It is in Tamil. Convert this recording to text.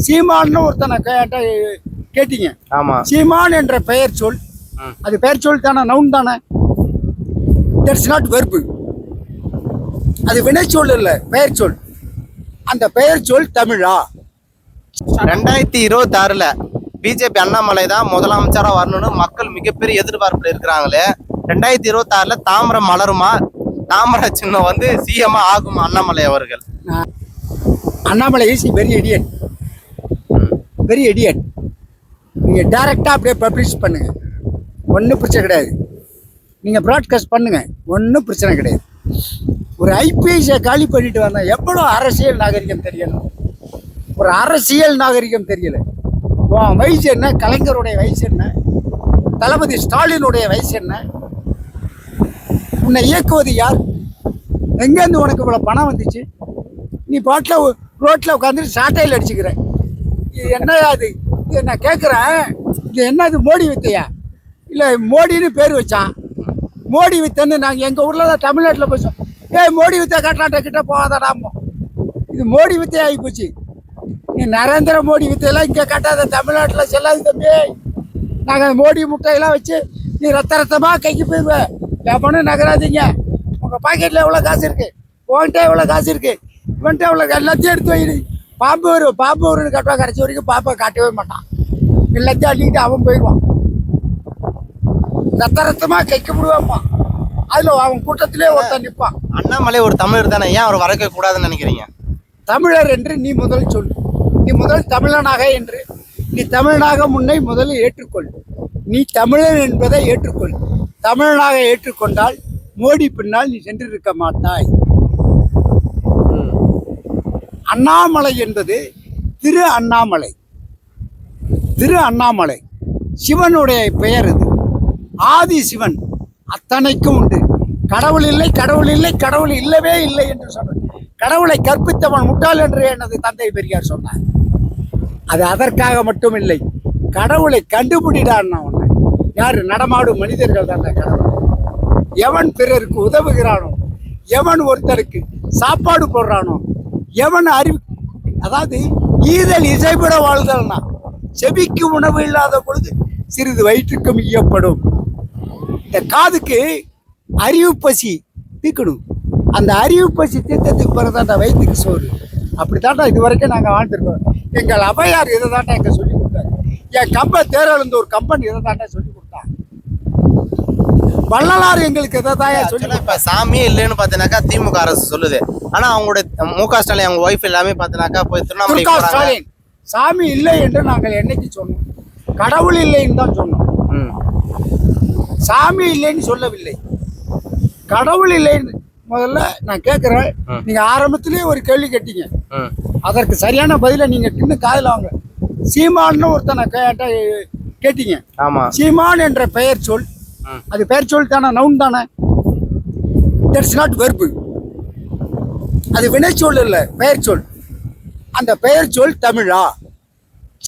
சீமான்னு ஒருத்தனை கேட்டீங்க. ஆமா. சீமான் என்ற பெயர் சொல், அது பெயர் சொல் தானே, நவுன் தானே. That's not verb. அது வினைச்சொல் இல்லை, பெயர் சொல். அந்த பெயர் சொல் தமிழா? 2026ல பிஜேபி அண்ணாமலை தான் முதலமைச்சரா வரணும்னு மக்கள் மிகப்பெரிய எதிர்பார்ப்புல இருக்கிறாங்களே. 2026ல தாமரை மலருமா? தாமரை சின்னம் வந்து சிஎம் ஆகுமா அண்ணாமலை அவர்கள்? Annamalai is very idiot, very idiot. நீங்கள் டைரெக்டாக அப்படியே பப்ளிஷ் பண்ணுங்க, ஒன்றும் பிரச்சனை கிடையாது. நீங்கள் ப்ராட்காஸ்ட் பண்ணுங்க, ஒன்றும் பிரச்சனை கிடையாது. ஒரு ஐபிஎஸ்ஸை காலி பண்ணிட்டு வந்தால் எவ்வளோ அரசியல் நாகரிகம் தெரியணும். ஒரு அரசியல் நாகரிகம் தெரியல. வயசு என்ன, கலைஞருடைய வயசு என்ன, தளபதி ஸ்டாலினுடைய வயசு என்ன, உன்னை இயக்குவது யார், எங்கேருந்து உனக்கு இவ்வளோ பணம் வந்துச்சு? நீ பாட்டில் ரோட்டில் உட்காந்துட்டு சாட்டையில் அடிச்சுக்கிற. இது என்ன அது? இது நான் கேட்குறேன், இது என்ன இது மோடி வித்தையா? இல்லை மோடின்னு பேர் வச்சான், மோடி வித்தைன்னு நாங்கள் எங்கள் ஊரில் தான் தமிழ்நாட்டில் பேசுவோம். மோடி வித்தை காட்டாட்ட கிட்ட போகாதாடாமோ. இது மோடி வித்தை ஆகி போச்சு. நீ நரேந்திர மோடி வித்தையெல்லாம் இங்கே காட்டாத, தமிழ்நாட்டில் செல்லாது தம்பி. நாங்கள் மோடி முட்டையெல்லாம் வச்சு நீ ரத்தமாக கைக்கு போயிடுவேன். எவனும் நகராதீங்க. உங்கள் பாக்கெட்டில் எவ்வளோ காசு இருக்குது, உன்கிட்ட எவ்வளோ காசு இருக்குது, இவன்கிட்ட எவ்வளோ, எல்லாத்தையும் எடுத்து வைடு. பாம்பு வருன்னு கட்டுவா, கடைசி வரைக்கும் பாப்பை காட்டவே மாட்டான். எல்லாத்தையும் அள்ளிட்டு அவன் போயிடுவான். ரத்தமாக கைக்கு விடுவான்ப்பா. அதில் அவன் கூட்டத்திலே ஒருத்தன் நிற்பான். அண்ணாமலை ஒரு தமிழர் தானே, ஏன் அவர் வரக்க கூடாதுன்னு நினைக்கிறீங்க? தமிழர் என்று நீ முதல் சொல். நீ முதல் தமிழனாக என்று, நீ தமிழனாக முன்னை முதலில் ஏற்றுக்கொள். நீ தமிழன் என்பதை ஏற்றுக்கொள். தமிழனாக ஏற்றுக்கொண்டால் மோடி பின்னால் நீ சென்றிருக்க மாட்டாய். அண்ணாமலை என்பது திரு அண்ணாமலை, திரு அண்ணாமலை சிவனுடைய பெயர். இது ஆதி சிவன், அத்தனைக்கும் உண்டு. கடவுள் இல்லை, கடவுள் இல்லை, கடவுள் இல்லவே இல்லை என்று சொன்னார். கடவுளை கற்பித்தவன் முட்டாள் என்று எனது தந்தை பெரியார் சொன்னார். அது அதற்காக மட்டும் இல்லை, கடவுளை கண்டுபிடிடான்னா ஒன்று. யார்? நடமாடும் மனிதர்கள் தான் கடவுள். எவன் பிறருக்கு உதவுகிறானோ, எவன் ஒருத்தருக்கு சாப்பாடு போடுறானோ, எவன் அதாவது ஈதல் இசைப்பட வாழ்தல்னா, செவிக்கு உணவு இல்லாத பொழுது சிறிது வயிற்றுக்கும் ஈயப்படும். இந்த காதுக்கு அறிவு பசி தீக்கணும். அந்த அறிவு பசி தீர்த்தத்துக்கு பிறதாண்டா வயிற்றுக்கு சோறு. அப்படித்தாண்டா இது வரைக்கும் நாங்கள் வாழ்ந்துருக்கோம். எங்கள் அவையார் இதை தாண்டா எங்க சொல்லி கொடுத்தாரு. என் தேரழுந்த ஒரு கம்பெனி இதை தாண்டா சொல்லி கொடுத்தாங்க. வள்ளலார் எங்களுக்கு எதை தாயா சொல்லி. இப்போ சாமியே இல்லைன்னு பார்த்தீங்கன்னாக்கா திமுக அரசு சொல்லுது. ஆனால் அவங்களுடைய முக ஸ்டாலின் அவங்க ஒய்ஃப் எல்லாமே பார்த்தீங்கன்னாக்கா போய் திருவண்ணாமலை ஸ்டாலின் சாமி இல்லை என்று நாங்கள் என்னைக்கு சொன்னோம்? கடவுள் இல்லைன்னு தான் சொன்னோம். சாமி இல்லைன்னு சொல்லவில்லை, கடவுள் இல்லைன்னு. முதல்ல நான் கேட்குறேன், நீங்கள் ஆரம்பத்திலேயே ஒரு கேள்வி கேட்டீங்க, அதற்கு சரியான பதிலை நீங்கள் இன்னும் காதில் வாங்க. சீமான்னு ஒருத்தனை கேட்டீங்க. சீமான் என்ற பெயர் சொல், அது பெயர் சொல் தானே, நவுன் தானே. That's not verb. அது வினைச்சொல் இல்லை, பெயர் சொல். அந்த பெயர் சொல் தமிழா?